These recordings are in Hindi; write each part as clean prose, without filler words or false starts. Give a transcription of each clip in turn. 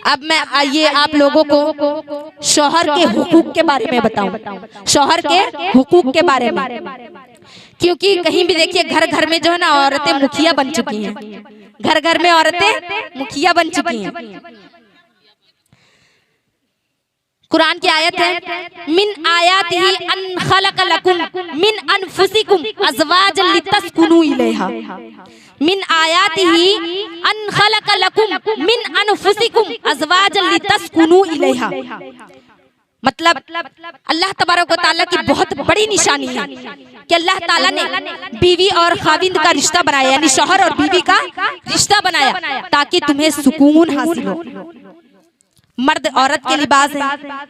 अब मैं ये आप लोगों को शौहर के हुकूक के बारे में बताऊं, शौहर के हुकूक के बारे में, क्योंकि कहीं भी देखिए घर घर में जो है ना औरतें मुखिया बन चुकी हैं, घर घर में औरतें मुखिया बन चुकी हैं। कुरान की आयत है मिन आयातिही अन खलक लकुम मिन अनफुसिकुम अज़वाजन लितस्कुनू इलैहा, मिन आयातिही अन खलक लकुम मिन अनफुसिकुम अज़वाजन लितस्कुनू इलैहा। मतलब अल्लाह तबारक व तआला की बहुत बड़ी निशानी है कि अल्लाह ताला ने बीवी और खाविंद का रिश्ता बनाया, यानी शौहर और बीवी का रिश्ता बनाया ताकि तुम्हें सुकून हासिल हो। मर्द औरत के लिबास है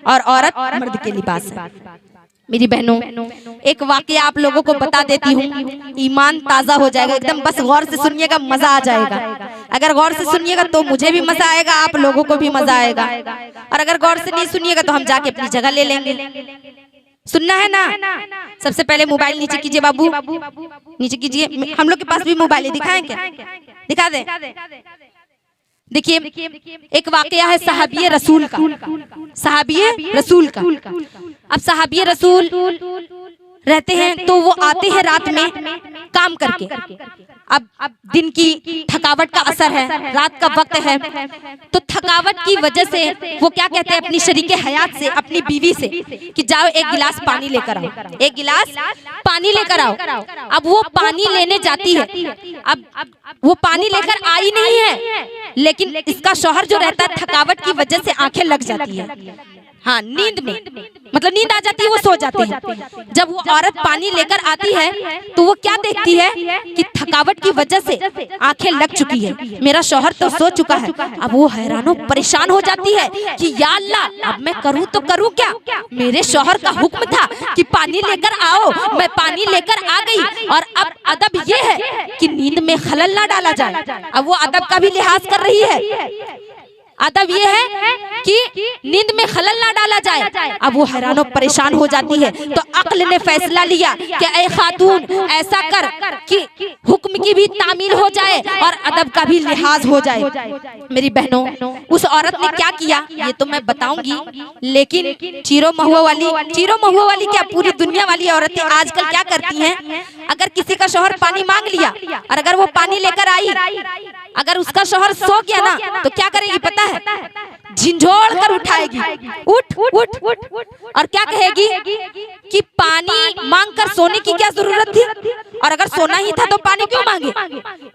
और औरत मर्द के लिबास है। मेरी बहनों, एक वाकया आप लोगों को बता देती हूँ, ईमान ताजा हो जाएगा एकदम। बस गौर से सुनिएगा, मजा आ जाएगा। अगर गौर से सुनिएगा तो मुझे भी मजा आएगा, आप लोगों को भी मजा आएगा, और अगर गौर से नहीं सुनिएगा तो हम जाके अपनी जगह ले लेंगे। सुनना है ना? सबसे पहले मोबाइल नीचे कीजिए बाबू, नीचे कीजिए। हम लोग के पास भी मोबाइल है, दिखाएं क्या? दिखा दे। देखिए एक वाकया है सहाबिये रसूल का, सहाबिये रसूल का। अब सहाबिये रसूल रहते हैं तो वो आते हैं रात में काम करके। अब दिन की थकावट का असर है, रात का वक्त है, तो थकावट की वजह से वो क्या कहते हैं अपनी शरीके हयात से, अपनी बीवी से कि जाओ एक गिलास पानी लेकर आओ, एक गिलास पानी लेकर आओ। अब वो पानी लेने जाती है, अब वो पानी लेकर आई नहीं है, लेकिन इसका शौहर जो रहता है थकावट की वजह से आंखें लग जाती है, हाँ नींद में, मतलब नींद आ जाती है, वो सो जाते हैं। जब वो औरत पानी लेकर आती है तो वो क्या देखती है कि थकावट की वजह से आंखें लग चुकी है, मेरा शौहर तो सो चुका है। अब वो हैरानो परेशान हो जाती है कि या अल्लाह अब मैं करूँ तो करूँ क्या, मेरे शौहर का हुक्म था कि पानी लेकर आओ, मैं पानी लेकर आ गई, और अब अदब ये है कि नींद में खलल ना डाला जाए। अब वो अदब का भी लिहाज कर रही है, अदब ये है कि नींद में खलल ना डाला जाए। अब वो हैरानो परेशान हो जाती है, तो अक्ल ने फैसला लिया कि ऐ खातून ऐसा कर कि हुक्म की भी तामील हो जाए और अदब का भी लिहाज हो जाए। मेरी बहनों, उस औरत ने क्या किया ये तो मैं बताऊंगी, लेकिन चीरो महुआ वाली क्या पूरी दुनिया वाली औरतें आजकल क्या करती हैं, अगर किसी का शौहर पानी मांग लिया और अगर वो पानी लेकर आई, अगर उसका शौहर सो गया ना तो क्या करेगी पता है, झिंझोड़ कर उठाएगी, उठ उठ उठ, और क्या कहेगी कि पानी मांगकर सोने की क्या जरूरत थी, और अगर सोना ही था तो पानी क्यों मांगे,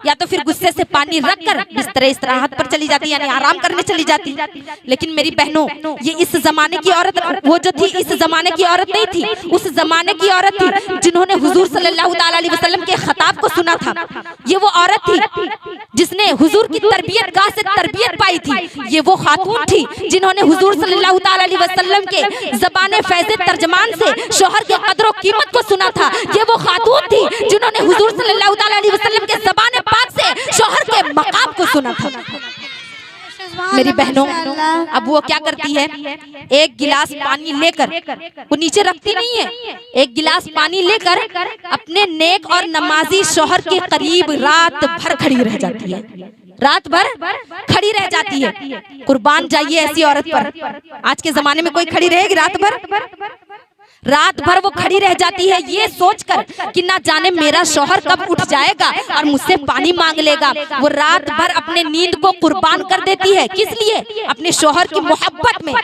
या तो फिर गुस्से से पानी रखकर बिस्तर इस्तराहत पर चली जाती, यानी आराम करने चली जाती। लेकिन मेरी बहनों, ये इस जमाने की औरत, वो जो थी इस जमाने की औरत नहीं थी, उस जमाने की औरत थी जिन्होंने हुजूर सल्लल्लाहु अलैहि वसल्लम के खिताब को सुना था। ये वो औरत थी जिसने हुजूर की तरबियत गाह से तरबियत पाई थी। ये वो खातून थी जिन्होंने हुजूर सल्लल्लाहु अलैहि वसल्लम के ज़बाने फैज़े तर्जमान से शौहर के कदर और कीमत को सुना था। ये वो खातून थी जिन्होंने हुजूर सल्लल्लाहु अलैहि वसल्लम के ज़बाने पाक से शौहर के मकाम को सुना था। मेरी बहनों, अब वो क्या करती है, एक गिलास पानी लेकर, वो नीचे रखती नहीं है, एक गिलास पानी लेकर अपने नेक और नमाजी शौहर के करीब रात भर खड़ी रह जाती है, रात भर खड़ी रह जाती है। कुर्बान जाइए ऐसी औरत पर। आज के जमाने में कोई खड़ी रहेगी रात भर? रात भर वो खड़ी रह जाती है ये सोचकर कि ना जाने मेरा शौहर कब उठ जाएगा और मुझसे पानी मांग लेगा। वो रात भर अपने नींद को कुर्बान कर देती है, किस लिए? अपने शौहर की मोहब्बत में।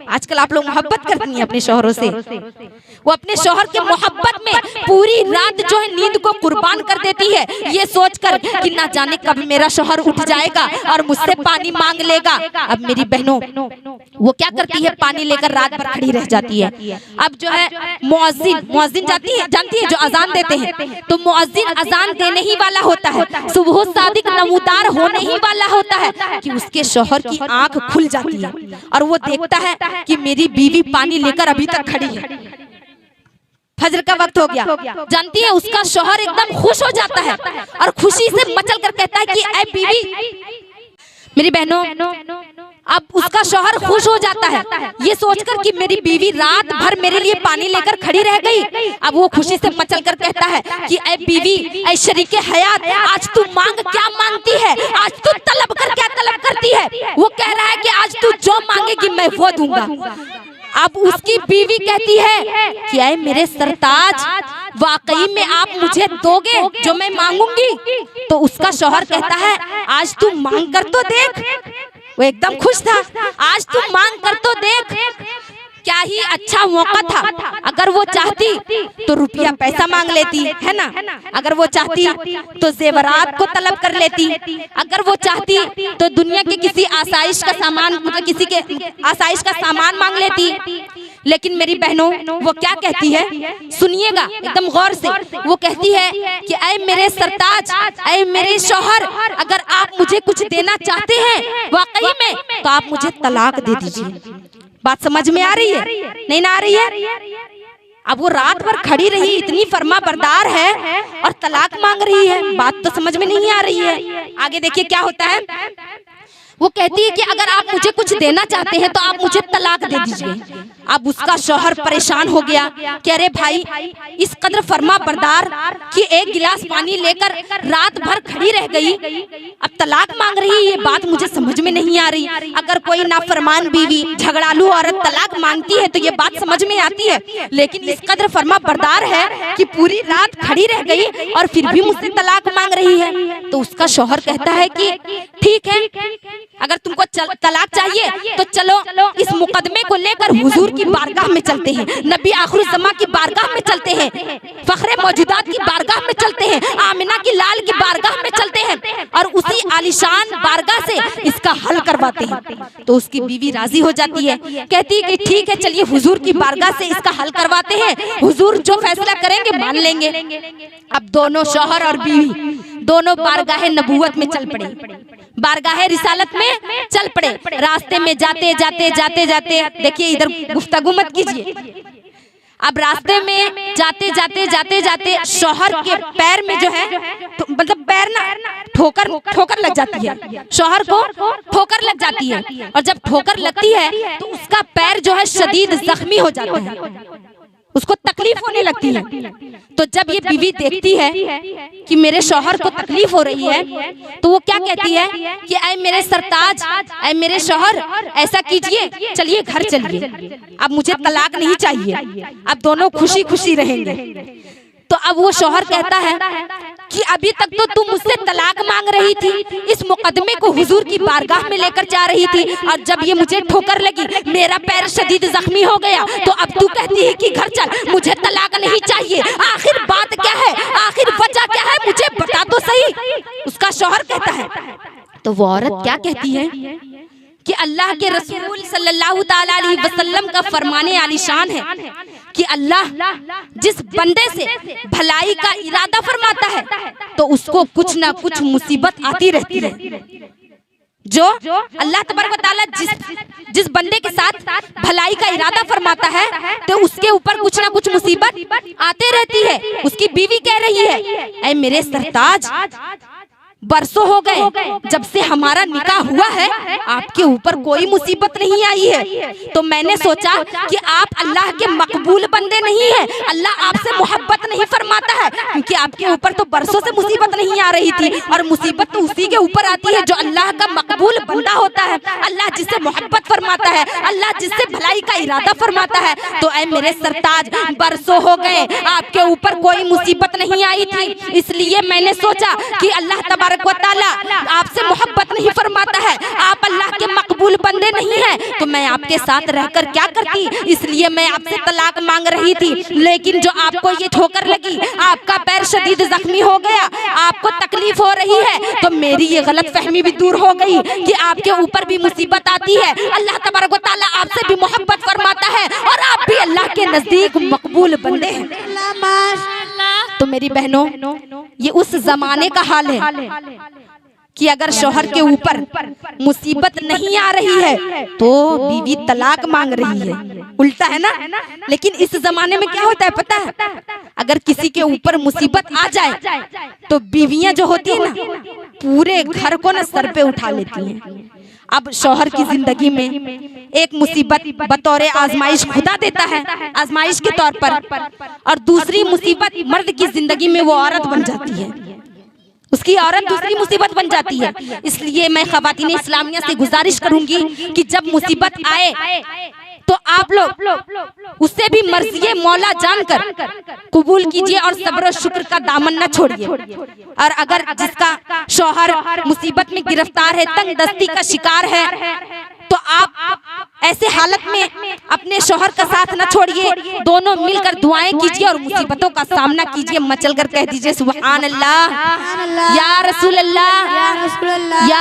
आजकल आप लोग मोहब्बत करती हैं अपने शौहरों से, वो अपने शौहर के मोहब्बत में पूरी रात जो है नींद को कुर्बान कर देती है ये सोचकर कि ना जाने कब मेरा शौहर उठ जाएगा और मुझसे पानी मांग लेगा। अब मेरी बहनों, वो क्या करती है, पानी लेकर रात भर खड़ी रह जाती है। अब जो है मुअज्जिन जानती है जो अजान देते हैं, तो मुअज्जिन अजान देने ही वाला होता है, सुबह सादिक नमूदार होने ही वाला होता है कि उसके शौहर की आंख खुल जाती है और वो देखता है कि मेरी बीवी पानी लेकर अभी तक खड़ी है, फजर का वक्त हो गया। जानती है उसका शौहर एकदम खुश हो जाता है और खुशी से मचल कर कहता है कि ऐ बीवी। मेरी बहनों, अब उसका शौहर खुश हो जाता है ये सोचकर कि मेरी बीवी रात भर मेरे लिए पानी लेकर खड़ी रह गई। अब वो खुशी से मचल कर कहता है कि ऐ बीवी, ऐ शरीके हयात, आज तू मांग क्या मांगती है, आज तू तलब कर क्या तलब करती है। वो कह रहा है कि आज तू है वो दूंगा। अब उसकी बीवी कहती है कि ऐ मेरे सरताज, वाकई में आप मुझे दोगे जो मैं मांगूंगी? तो उसका शौहर कहता है आज तू मांग कर तो देख। वो एकदम खुश था, आज तू मांग कर तो देख। क्या ही अच्छा मौका था, अगर वो चाहती तो रुपया पैसा मांग लेती, है ना, अगर वो चाहती तो जेवरात को तलब कर लेती, अगर वो चाहती तो दुनिया के किसी आसाइश का सामान, मतलब किसी के आसाइश का सामान मांग लेती। लेकिन मेरी बहनों वो क्या कहती है, सुनिएगा एकदम गौर से। वो कहती है कि ऐ मेरे सरताज, ऐ मेरे शौहर, अगर आप मुझे कुछ देना चाहते हैं वाकई में तो आप मुझे तलाक दे दीजिए। बात समझ में आ रही है? नहीं ना आ रही है? अब वो रात भर खड़ी रही, इतनी फर्मा बरदार है और तलाक मांग रही है, बात तो समझ में नहीं आ रही है। आगे देखिए क्या होता है। वो कहती है कि अगर आप मुझे कुछ देना चाहते हैं तो आप मुझे तलाक दे दीजिए। अब उसका शौहर परेशान हो गया कि अरे भाई, इस कदर फर्मा बरदार कि एक गिलास पानी लेकर रात भर खड़ी रह गई, अब तलाक मांग रही है, ये बात मुझे समझ में नहीं आ रही। अगर कोई नाफरमान बीवी, झगड़ालू औरत तलाक मांगती है तो ये बात समझ में आती है, लेकिन इस कदर फर्मा बरदार है कि पूरी रात खड़ी रह गई और फिर भी मुझसे तलाक मांग रही है। तो उसका शौहर कहता है कि ठीक है, अगर तुमको तलाक चाहिए तो चलो इस मुकदमे को लेकर हुजूर की बारगाह में चलते हैं, नबी आखिरुज़्ज़मा की बारगाह में चलते हैं, फखरे मौजूदात की बारगाह में चलते हैं, आमिना की लाल की बारगाह में चलते हैं और उसी आलिशान बारगाह से इसका हल करवाते हैं। तो उसकी बीवी राजी हो जाती है, कहती है कि ठीक है चलिए हुजूर की बारगाह से इसका हल करवाते हैं, हुजूर जो फैसला करेंगे मान लेंगे। अब दोनों शौहर और बीवी दोनों बारगाह नबूवत में चल पड़े, बारगाह रिसालत में चल पड़े। रास्ते में जाते जाते जाते जाते, देखिए इधर गुफ्तगू मत कीजिए। अब रास्ते में जाते जाते जाते जाते शौहर के पैर में जो है मतलब पैर ना ठोकर लग जाती है, शौहर को ठोकर लग जाती है, और जब ठोकर लगती है तो उसका पैर जो है शदीद जख्मी हो जाता है, उसको तकलीफ होने लगती है। तो जब ये बीवी देखती है कि मेरे शौहर को तकलीफ हो रही है तो वो क्या कहती है कि ऐ मेरे सरताज, ऐ मेरे शौहर, ऐसा कीजिए चलिए घर चलिए, अब मुझे तलाक नहीं चाहिए, अब दोनों खुशी खुशी रहेंगे। तो अब वो शौहर कहता है कि अभी तक तो तुम मुझसे तलाक मांग रही थी, इस मुकदमे को हुजूर की बारगाह में लेकर जा रही थी, और जब ये मुझे ठोकर लगी, मेरा पैर शदीद जख्मी हो गया, तो अब तू कहती है कि घर चल, मुझे तलाक नहीं चाहिए। आखिर बात क्या है, आखिर वजह क्या है, मुझे बता तो सही। उसका शौहर कहता है। तो वो औरत क्या कहती है कि अल्लाह के रसूल सल्लल्लाहु ताला अलैहि वसल्लम का फरमाने आलिशान है कि अल्लाह जिस बंदे से भलाई का इरादा फरमाता है तो उसको कुछ ना कुछ मुसीबत आती रहती है। जो अल्लाह तबारक व तआला जिस बंदे के साथ भलाई का इरादा फरमाता है तो उसके ऊपर कुछ ना कुछ मुसीबत आते रहती है। उसकी बीवी कह रही है, ऐ मेरे सरताज, बरसों हो गए जब से हमारा निकाह हुआ है, आपके ऊपर कोई मुसीबत नहीं आई है, तो मैंने सोचा कि आप अल्लाह के मकबूल बंदे नहीं हैं, अल्लाह आपसे मोहब्बत नहीं फरमाता है, क्योंकि आपके ऊपर तो बरसों से मुसीबत नहीं आ रही थी, और मुसीबत तो उसी के ऊपर आती है जो अल्लाह का मकबूल बंदा होता है, अल्लाह जिससे मोहब्बत फरमाता है, अल्लाह जिससे भलाई का इरादा फरमाता है। तो ऐ मेरे सरताज, बरसों हो गए आपके ऊपर कोई मुसीबत नहीं आई थी, इसलिए मैंने सोचा कि अल्लाह तबारक व तआला आपसे मोहब्बत नहीं फरमाता है, आप अल्लाह के मकबूल बंदे नहीं हैं, तो मैं आपके साथ रहकर क्या करती, इसलिए मैं आपसे तलाक मांग रही थी। लेकिन जो आपको ये ठोकर लगी, आपका पैर शदीद जख्मी हो गया, आपको तकलीफ हो रही है, तो मेरी ये गलत फहमी भी दूर हो गई कि आपके ऊपर भी मुसीबत आती है, अल्लाह तबारक व तआला आपसे भी मोहब्बत फरमाता है, और आप भी अल्लाह के नजदीक मकबूल बंदे हैं। तो मेरी बहनों, ये उस जमाने का हाल है कि अगर शौहर के ऊपर मुसीबत नहीं आ रही है तो बीवी तलाक मांग रही है, उल्टा है ना। लेकिन इस जमाने में क्या होता है पता है, अगर किसी के ऊपर मुसीबत आ जाए तो बीवियां जो होती है ना, पूरे घर को ना सर पे उठा लेती हैं। अब शौहर की जिंदगी में एक मुसीबत बतौर आजमाइश खुदा देता है, आजमाइश के तौर पर, और दूसरी मुसीबत मर्द की जिंदगी में वो औरत बन जाती है। उसकी औरत दूसरी मुसीबत बन जाती है। इसलिए मैं ख़वातीन इस्लामिया से गुजारिश करूंगी कि जब मुसीबत आए तो आप लोग उससे भी मर्ज़िए मौला जानकर कबूल कीजिए और सब्र और शुक्र का दामन न छोड़िए। और अगर जिसका शौहर मुसीबत में गिरफ्तार है, तंग दस्ती का शिकार है, तो आप ऐसे हालत में अपने शौहर का साथ न छोड़िए, दोनों मिलकर दुआएं कीजिए और मुसीबतों का सामना कीजिए। मचल कर कह दीजिए सुभान अल्लाह, या रसूल अल्लाह, या